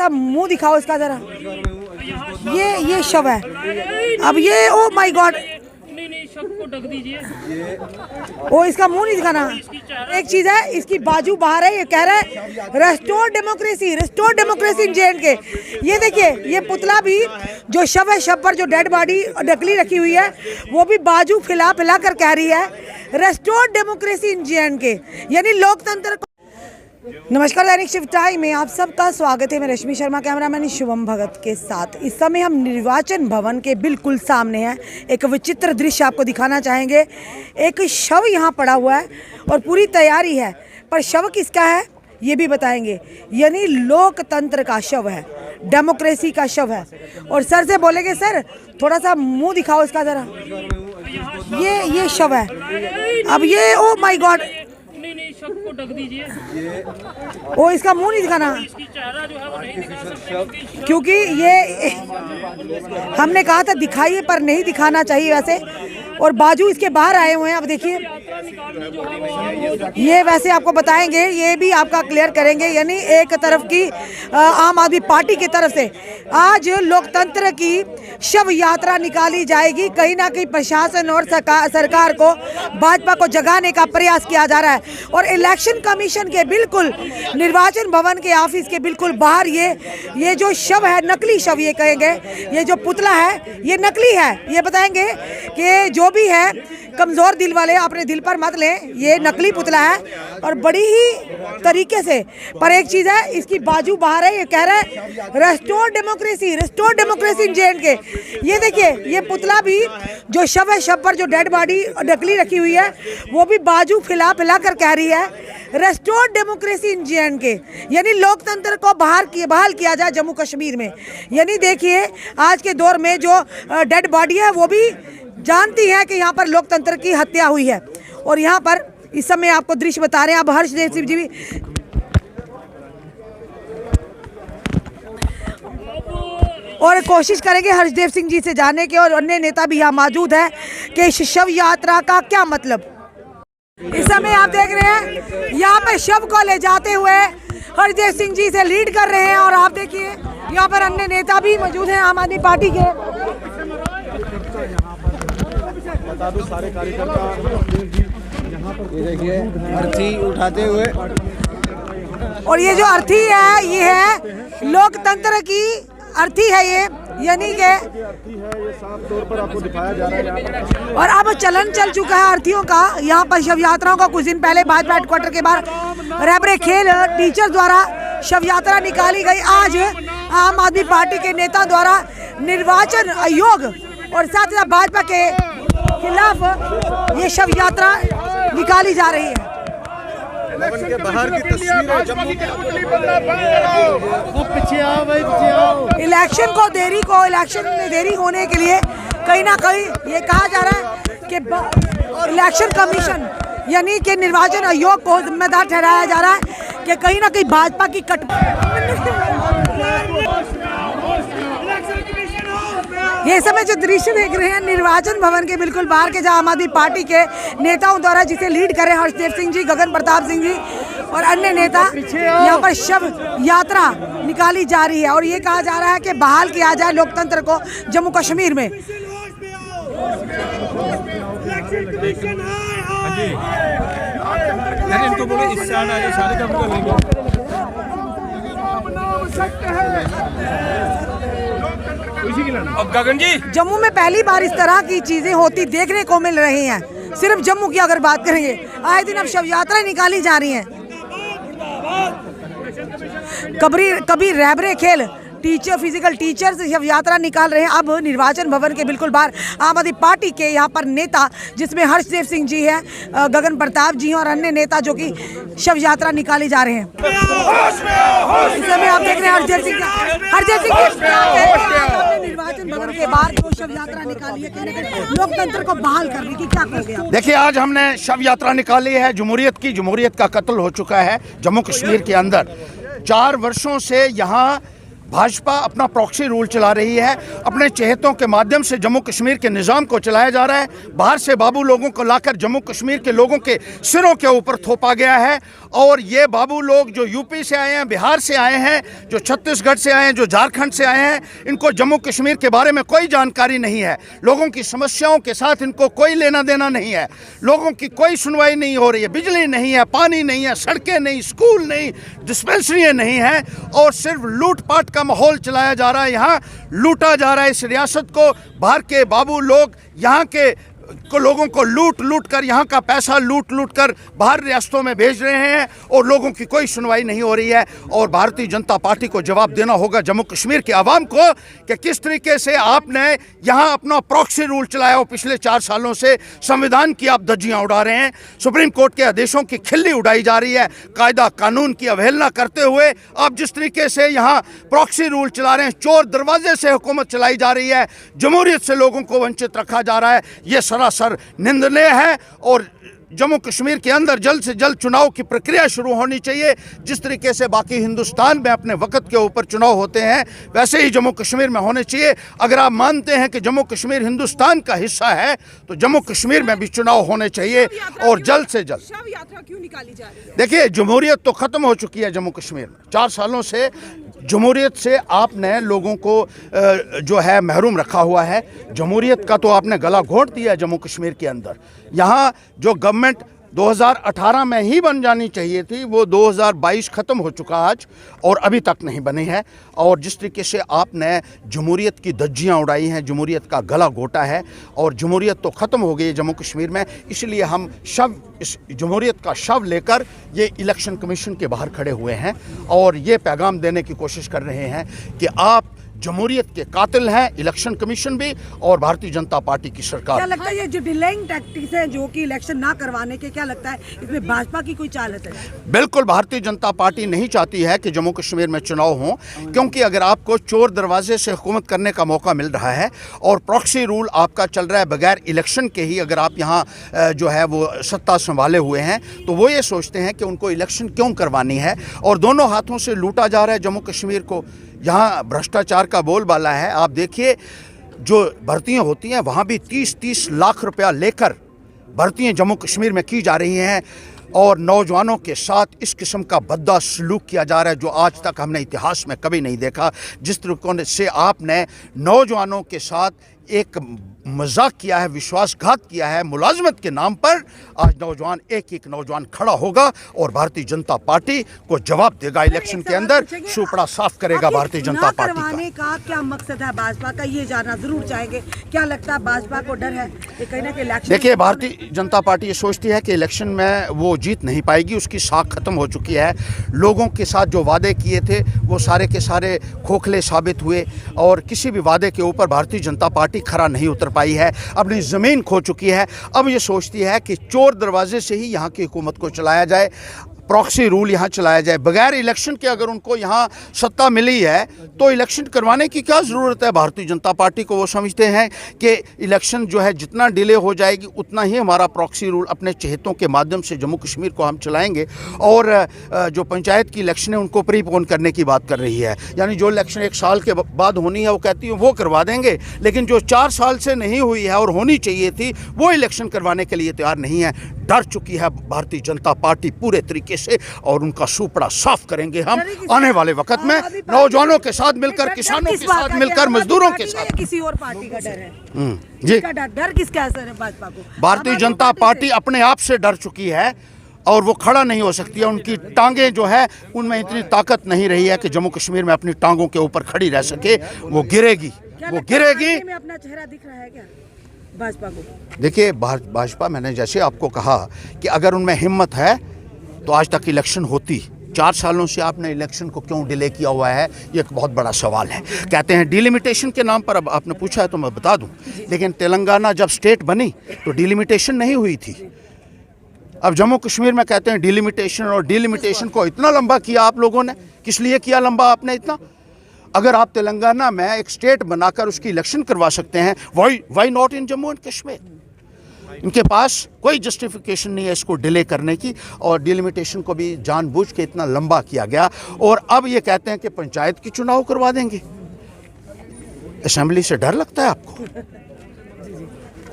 सा मुंह दिखाओ इसका जरा। ये शव है। अब ये ओ माय गॉड, नहीं शव को ढक दीजिए। ओ इसका मुंह नहीं दिखाना। एक चीज है, इसकी बाजू बाहर है। ये कह रहा है रेस्टोर डेमोक्रेसी इन जे-एंड-के। ये देखिए, ये पुतला भी जो शव है, शव पर जो डेड बॉडी नकली रखी हुई है, वो भी बाजू फैला कर कह रही है रेस्टोर डेमोक्रेसी इन जे-एंड-के, यानी लोकतंत्र। नमस्कार, दैनिक शिफ्ट टाइम में आप सबका स्वागत है। मैं रश्मि शर्मा, कैमरामैन शुभम भगत के साथ। इस समय हम निर्वाचन भवन के बिल्कुल सामने हैं। एक विचित्र दृश्य आपको दिखाना चाहेंगे। एक शव यहाँ पड़ा हुआ है और पूरी तैयारी है, पर शव किसका है ये भी बताएंगे। यानी लोकतंत्र का शव है, डेमोक्रेसी का शव है। और सर से बोलेंगे, सर थोड़ा सा मुंह दिखाओ इसका जरा। ये शव है। अब ये ओ माय गॉड, नहीं शव को ढक दीजिए। ओ इसका मुंह नहीं दिखाना, इसकी चेहरा जो है वो नहीं दिखा सकते, क्योंकि ये हमने कहा था दिखाइए, पर नहीं दिखाना चाहिए वैसे। और बाजू इसके बाहर आए हुए हैं। अब देखिए, ये वैसे आपको बताएंगे, ये भी आपका क्लियर करेंगे। यानी एक तरफ की आम आदमी पार्टी की तरफ से आज लोकतंत्र की शव यात्रा निकाली जाएगी। कहीं ना कहीं प्रशासन और सरकार को, भाजपा को जगाने का प्रयास किया जा रहा है। और इलेक्शन कमीशन के बिल्कुल निर्वाचन भवन के ऑफिस के बिल्कुल बाहर ये जो शव है, नकली शव ये कहेंगे, ये जो पुतला है ये नकली है। ये बताएंगे कि जो भी है कमजोर दिल वाले अपने दिल पर मत लें, ये नकली पुतला है और बड़ी ही तरीके से। पर एक चीज है, इसकी बाजू बाहर है। ये कह रहा है रेस्टोर डेमोक्रेसी इन जे-एंड-के। ये देखिए, ये पुतला भी जो शव है, शव पर जो डेड बॉडी नकली रखी हुई है, वो भी बाजू फैला कर कह रही है रेस्टोर डेमोक्रेसी इन जे-एंड-के, यानी लोकतंत्र को बहाल किया जाए जम्मू कश्मीर में। यानी देखिए, आज के दौर में जो डेड बॉडी है वो भी जानती है कि यहाँ पर लोकतंत्र की हत्या हुई है। और यहाँ पर इस समय आपको दृश्य बता रहे हैं। अब हर्षदेव सिंह जी भी और कोशिश करेंगे हर्षदेव सिंह जी से जानने के, और अन्य नेता भी यहाँ मौजूद है कि इस शव यात्रा का क्या मतलब। इस समय आप देख रहे हैं यहाँ पे शव को ले जाते हुए हरदेव सिंह जी से लीड कर रहे हैं। और आप देखिए यहाँ पर अन्य नेता भी मौजूद हैं आम आदमी पार्टी के। सारे कार्यकर्ता ये देखिए अर्थी उठाते हुए। और ये जो अर्थी है, ये है लोकतंत्र की अर्थी है ये, यानी कि ये साफ तौर पर आपको दिखाया जा रहा है। और अब चलन चल चुका है अर्थियों का। यहाँ पर शव यात्राओं का कुछ दिन पहले भाजपा हेडक्वार्टर के बाहर रैबरे खेल टीचर द्वारा शव यात्रा निकाली गई। आज आम आदमी पार्टी के नेता द्वारा निर्वाचन आयोग और साथ ही भाजपा के खिलाफ ये शव यात्रा निकाली जा रही है। के बाहर की तस्वीर है जम्मू की। इलेक्शन में देरी होने के लिए कहीं ना कहीं ये कहा जा रहा है कि इलेक्शन कमीशन यानी कि निर्वाचन आयोग को जिम्मेदार ठहराया जा रहा है कि कहीं ना कहीं भाजपा की ये समय जो दृश्य देख रहे हैं निर्वाचन भवन के बिल्कुल बाहर के, जहां आम आदमी पार्टी के नेताओं द्वारा जिसे लीड कर रहे हैं हर्षदेव सिंह जी, गगन प्रताप सिंह जी और अन्य नेता, यहां पर शव यात्रा निकाली जा रही है। और ये कहा जा रहा है कि बहाल किया जाए लोकतंत्र को जम्मू कश्मीर में। अब गगन जी, जम्मू में पहली बार इस तरह की चीजें होती देखने को मिल रही हैं। सिर्फ जम्मू की अगर बात करेंगे, आए दिन अब शव यात्रा निकाली जा रही हैं। कभी रैबरे खेल फिजिकल टीचर्स शव यात्रा निकाल रहे हैं। अब निर्वाचन भवन के बिल्कुल बाहर आम आदमी पार्टी के यहाँ पर नेता, जिसमें हर्षदेव सिंह जी हैं, गगन प्रताप जी और अन्य नेता जो कि शव यात्रा निकाली जा रहे हैं। इस समय आप देख रहे हैं हरदेव सिंह निर्वाचन भवन के बाहर जो शव यात्रा निकाली है लोकतंत्र को बहाल करने की, क्या कहोगे? देखिए, आज हमने शव यात्रा निकाली है जमहूरियत का कत्ल हो चुका है जम्मू कश्मीर के अंदर। 4 वर्षों से यहाँ भाजपा अपना प्रॉक्सी रूल चला रही है, अपने चहेतों के माध्यम से जम्मू कश्मीर के निज़ाम को चलाया जा रहा है। बाहर से बाबू लोगों को लाकर जम्मू कश्मीर के लोगों के सिरों के ऊपर थोपा गया है। और ये बाबू लोग जो यूपी से आए हैं, बिहार से आए हैं, जो छत्तीसगढ़ से आए हैं, जो झारखंड से आए हैं, इनको जम्मू कश्मीर के बारे में कोई जानकारी नहीं है। लोगों की समस्याओं के साथ इनको कोई लेना देना नहीं है। लोगों की कोई सुनवाई नहीं हो रही है। बिजली नहीं है, पानी नहीं है, सड़कें नहीं, स्कूल नहीं, डिस्पेंसरियाँ नहीं हैं, और सिर्फ लूटपाट का माहौल चलाया जा रहा है। यहाँ लूटा जा रहा है इस रियासत को। बाहर के बाबू लोग यहाँ के लोगों को लूट कर, यहाँ का पैसा लूट कर बाहर रियासतों में भेज रहे हैं, और लोगों की कोई सुनवाई नहीं हो रही है। और भारतीय जनता पार्टी को जवाब देना होगा जम्मू कश्मीर के आवाम को कि किस तरीके से आपने यहाँ अपना प्रॉक्सी रूल चलाया हो। पिछले 4 सालों से संविधान की आप धज्जियाँ उड़ा रहे हैं, सुप्रीम कोर्ट के आदेशों की खिल्ली उड़ाई जा रही है, कायदा कानून की अवहेलना करते हुए आप जिस तरीके से यहाँ प्रॉक्सी रूल चला रहे हैं, चोर दरवाजे से हुकूमत चलाई जा रही है, जमहूरियत से लोगों को वंचित रखा जा रहा है। ये सरासर निंदनीय है। और जम्मू कश्मीर के अंदर जल्द से जल्द चुनाव की प्रक्रिया शुरू होनी चाहिए। जिस तरीके से बाकी हिंदुस्तान में अपने वक्त के ऊपर चुनाव होते हैं, वैसे ही जम्मू कश्मीर में होने चाहिए। अगर आप मानते हैं कि जम्मू कश्मीर हिंदुस्तान का हिस्सा है, तो जम्मू कश्मीर में भी चुनाव होने चाहिए, और जल्द से जल्द। शव यात्रा क्यों निकाली जा रही है? देखिए, जमहूरियत तो ख़त्म हो चुकी है जम्मू कश्मीर में। 4 सालों से जमहूरियत से आपने लोगों को जो है महरूम रखा हुआ है। जमहूरियत का तो आपने गला घोंट दिया है जम्मू कश्मीर के अंदर। यहाँ जो गवर्नमेंट 2018 में ही बन जानी चाहिए थी, वो 2022 ख़त्म हो चुका आज, और अभी तक नहीं बनी है। और जिस तरीके से आपने जमहूरियत की धज्जियाँ उड़ाई हैं, जमहूरियत का गला घोटा है, और जमहूरियत तो ख़त्म हो गई है जम्मू कश्मीर में। इसलिए हम इस जमहूरियत का शव लेकर ये इलेक्शन कमीशन के बाहर खड़े हुए हैं, और ये पैगाम देने की कोशिश कर रहे हैं कि आप जमहूरियत के कातिल हैं, इलेक्शन कमीशन भी और भारतीय जनता पार्टी की सरकार। क्या लगता है ये जो डिलेइंग टैक्टिक्स हैं जो कि इलेक्शन ना करवाने के, क्या लगता है इसमें भाजपा की कोई चालत है? बिल्कुल, भारतीय जनता पार्टी नहीं चाहती है कि जम्मू कश्मीर में चुनाव हो, क्योंकि अगर आपको चोर दरवाजे से हुकूमत करने का मौका मिल रहा है और प्रॉक्सी रूल आपका चल रहा है बगैर इलेक्शन के ही, अगर आप यहाँ जो है वो सत्ता संभाले हुए हैं, तो वो ये सोचते हैं कि उनको इलेक्शन क्यों करवानी है। और दोनों हाथों से लूटा जा रहा है जम्मू कश्मीर को। यहाँ भ्रष्टाचार का बोलबाला है। आप देखिए, जो भर्तियाँ होती हैं वहाँ भी 30-30 लाख रुपया लेकर भर्तियाँ जम्मू कश्मीर में की जा रही हैं, और नौजवानों के साथ इस किस्म का भद्दा सलूक किया जा रहा है जो आज तक हमने इतिहास में कभी नहीं देखा। जिस तरीके से आपने नौजवानों के साथ एक मजाक किया है, विश्वासघात किया है मुलाजमत के नाम पर, आज नौजवान एक नौजवान खड़ा होगा और भारतीय जनता पार्टी को जवाब देगा। इलेक्शन के अंदर सुपड़ा साफ करेगा भारतीय जनता पार्टी का क्या मकसद है भाजपा का, ये जानना जरूर चाहेंगे। क्या लगता है भाजपा को डर है कि कहीं ना कहीं इलेक्शन? देखिए, भारतीय जनता पार्टी ये सोचती है कि इलेक्शन में वो जीत नहीं पाएगी, उसकी साख खत्म हो चुकी है। लोगों के साथ जो वादे किए थे वो सारे के सारे खोखले साबित हुए, और किसी भी वादे के ऊपर भारतीय जनता पार्टी खरा नहीं उतर पाई है, अपनी ज़मीन खो चुकी है। अब ये सोचती है कि चोर दरवाजे से ही यहाँ की हुकूमत को चलाया जाए, प्रॉक्सी रूल यहाँ चलाया जाए बगैर इलेक्शन के। अगर उनको यहाँ सत्ता मिली है तो इलेक्शन करवाने की क्या ज़रूरत है भारतीय जनता पार्टी को? वो समझते हैं कि इलेक्शन जो है जितना डिले हो जाएगी उतना ही हमारा प्रॉक्सी रूल अपने चहेतों के माध्यम से जम्मू कश्मीर को हम चलाएंगे। और जो पंचायत की इलेक्शन है उनको प्रीपोन करने की बात कर रही है, यानी जो इलेक्शन 1 साल के बाद होनी है वो कहती है वो करवा देंगे, लेकिन जो 4 साल से नहीं हुई है और होनी चाहिए थी वो इलेक्शन करवाने के लिए तैयार नहीं है। डर चुकी है भारतीय जनता पार्टी पूरे तरीके से, और उनका सुपड़ा साफ करेंगे हम आने वाले वक्त में, नौजवानों के साथ मिलकर, किसानों के साथ मिलकर, मजदूरों के साथ। किसी और पार्टी का डर है जी, डर किसका असर है भाजपा को? भारतीय जनता पार्टी अपने आप से डर चुकी है और वो खड़ा नहीं हो सकती है। उनकी टांगें जो है उनमें इतनी ताकत नहीं रही है कि जम्मू कश्मीर में अपनी टांगों के ऊपर खड़ी रह सके। वो गिरेगी, वो गिरेगी। अपना चेहरा दिख रहा है क्या भाजपा को? देखिए, भाजपा, मैंने जैसे आपको कहा कि अगर उनमें हिम्मत है तो आज तक इलेक्शन होती। 4 सालों से आपने इलेक्शन को क्यों डिले किया हुआ है, ये एक बहुत बड़ा सवाल है। कहते हैं डिलिमिटेशन के नाम पर, अब आपने पूछा है तो मैं बता दूं, लेकिन तेलंगाना जब स्टेट बनी तो डिलिमिटेशन नहीं हुई थी। अब जम्मू कश्मीर में कहते हैं डिलिमिटेशन, और डिलिमिटेशन को इतना लंबा किया आप लोगों ने, किस लिए किया लंबा आपने इतना? अगर आप तेलंगाना में एक स्टेट बनाकर उसकी इलेक्शन करवा सकते हैं, why not in Jammu and Kashmir? इनके पास कोई जस्टिफिकेशन नहीं है इसको डिले करने की, और डिलिमिटेशन को भी जानबूझ के इतना लंबा किया गया। और अब ये कहते हैं कि पंचायत की चुनाव करवा देंगे। असेंबली से डर लगता है आपको?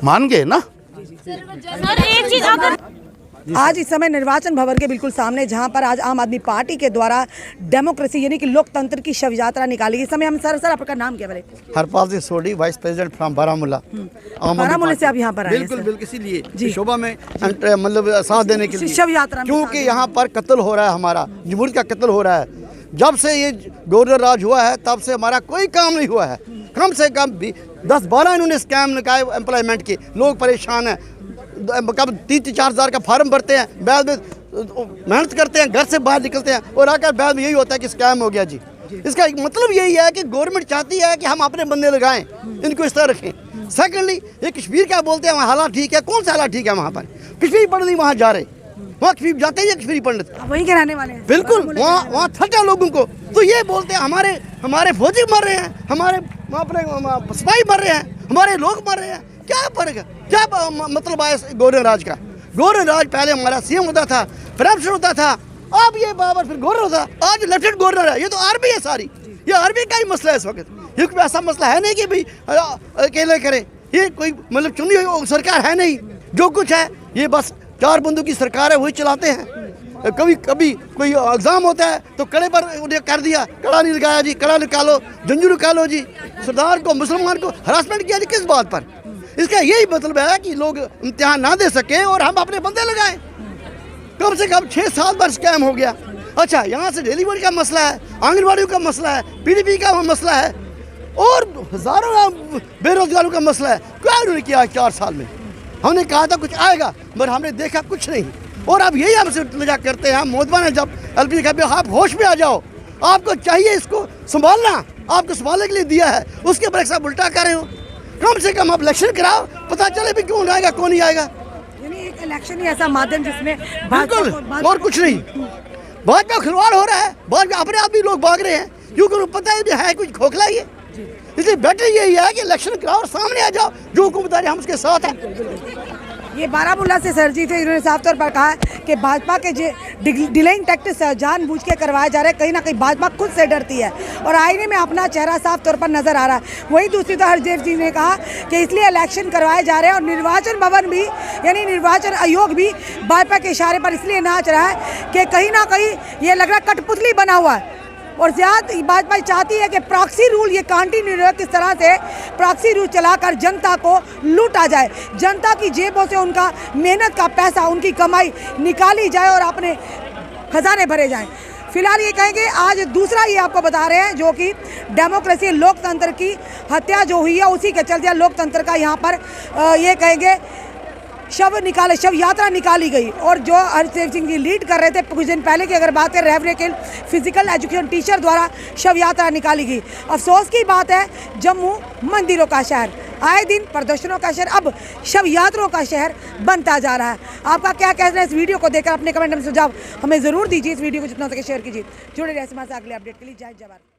मान गए ना? सर एक चीज अगर आज इस समय निर्वाचन भवन के बिल्कुल सामने, जहां पर आज आम आदमी पार्टी के द्वारा डेमोक्रेसी यानी कि लोकतंत्र की शव यात्रा निकाली गई। इस समय हम सर आपका नाम क्या बोले? Harpal Singh Sodhi, vice president from Baramulla. Baramulla से आप यहाँ पर आए हैं? बिल्कुल सर? बिल्कुल, इसीलिए शोभा में मतलब साथ देने के लिए शव यात्रा में क्योंकि यहाँ पर कत्ल हो रहा है, हमारा जमहूरियत का कत्ल हो रहा है। जब से ये गवर्नर राज हुआ है तब से हमारा कोई काम नहीं हुआ है। कम से कम 10-12 इन्होंने स्कैम निकाले एम्प्लॉयमेंट के, लोग परेशान हैं। कब 3-4 हज़ार का फार्म भरते हैं, बाद में मेहनत करते हैं, घर से बाहर निकलते हैं और आकर बाद में यही होता है कि स्कैम हो गया जी। इसका मतलब यही है कि गवर्नमेंट चाहती है कि हम अपने बंदे लगाएं, इनको इस तरह रखें। सेकेंडली ये कश्मीर क्या बोलते हैं, वहाँ हालात ठीक है। कौन सा हालात ठीक है? वहाँ पर कश्मीरी पंडित वहाँ जा रहे, वहाँ कश्मीर जाते हैं कश्मीरी पंडित, वहीं के रहने वाले हैं। बिल्कुल वहाँ थका लोगों को। तो ये बोलते हैं हमारे फौजी मर रहे हैं, हमारे अपने सिपाही मर रहे हैं, हमारे लोग मर रहे हैं। क्या फर्क है? क्या मतलब आया गवर्नर राज का? गवर्नर राज पहले हमारा सीएम होता था, प्राइम मिनिस्टर होता था, अब ये बाबर फिर गवर्नर होता, आज लेफ्टिनेंट गवर्नर है। ये तो आर्मी है सारी, ये आर्मी का ही मसला है इस वक्त। ये कोई ऐसा मसला है नहीं कि भाई अकेले करे, ये कोई मतलब चुनी हुई सरकार है नहीं। जो कुछ है ये बस 4 बंदों की सरकार है, वही चलाते हैं। कभी कभी कोई एग्जाम होता है तो कड़े पर उन्हें कर दिया, कड़ा नहीं लगाया जी, कड़ा निकालो, जंजू निकालो जी। सरदार को, मुसलमान को हरासमेंट किया जी, किस बात पर? इसका यही मतलब है कि लोग इम्तिहान ना दे सके और हम अपने बंदे लगाएं। कम से कम 6-7 बार स्कैम हो गया। अच्छा, यहाँ से डिलीवरी का मसला है, आंगनबाड़ी का मसला है, पीडीपी का मसला है और हजारों बेरोजगारों का मसला है। क्या उन्होंने किया 4 साल में? हमने कहा था कुछ आएगा, मगर हमने देखा कुछ नहीं। और अब यही हमसे इल्तिजा करते हैं। मोदबा ने जब एलपी का आप होश में आ जाओ, आपको चाहिए इसको संभालना, आपको संभालने के लिए दिया है, उसके ऊपर सब उल्टा कर रहे हो। कम से कम आप इलेक्शन कराओ, पता चले भी कौन आएगा कौन नहीं आएगा। यानी एक इलेक्शन ही ऐसा माध्यम जिसमें बिल्कुल, और कुछ नहीं। भाजपा खिलवाड़ हो रहा है, भाजपा अपने आप भी लोग भाग रहे हैं क्योंकि उनको पता है कुछ खोखला ही है। इसलिए बेटर यही है कि इलेक्शन कराओ और सामने आ जाओ, जो हुकूमत हम उसके साथ हैं। ये बारामूला से सर जी थे, इन्होंने साफ तौर पर कहा कि भाजपा के डिलेइंग टैक्टिक्स जानबूझ के करवाए जा रहे हैं। कहीं ना कहीं भाजपा खुद से डरती है और आईने में अपना चेहरा साफ तौर पर नजर आ रहा है। वही दूसरी तरफ हरदेव जी ने कहा कि इसलिए इलेक्शन करवाए जा रहे हैं और निर्वाचन भवन भी यानी निर्वाचन आयोग भी भाजपा के इशारे पर इसलिए नाच रहा है कि कहीं ना कहीं ये लग रहा है कठपुतली बना हुआ है। और ज्यादा भाजपा चाहती है कि प्रॉक्सी रूल ये कंटिन्यू किस तरह से प्रॉक्सी रूल चलाकर जनता को लूटा जाए, जनता की जेबों से उनका मेहनत का पैसा, उनकी कमाई निकाली जाए और अपने खजाने भरे जाएं। फिलहाल ये कहेंगे आज दूसरा ये आपको बता रहे हैं जो कि डेमोक्रेसी लोकतंत्र की हत्या जो हुई है उसी के चलते लोकतंत्र का यहाँ पर ये कहेंगे शव यात्रा निकाली गई। और जो हरदेव सिंह जी लीड कर रहे थे कुछ दिन पहले की अगर बात करें, रेवरे के फिजिकल एजुकेशन टीचर द्वारा शव यात्रा निकाली गई। अफसोस की बात है जम्मू मंदिरों का शहर, आए दिन प्रदर्शनों का शहर अब शव यात्रों का शहर बनता जा रहा है। आपका क्या कहना है इस वीडियो को देखकर? अपने कमेंट में सुझाव हमें ज़रूर दीजिए। इस वीडियो को जितना हो सके शेयर कीजिए। जुड़े रहिए हमारे साथ अगले अपडेट के लिए। जय जवान।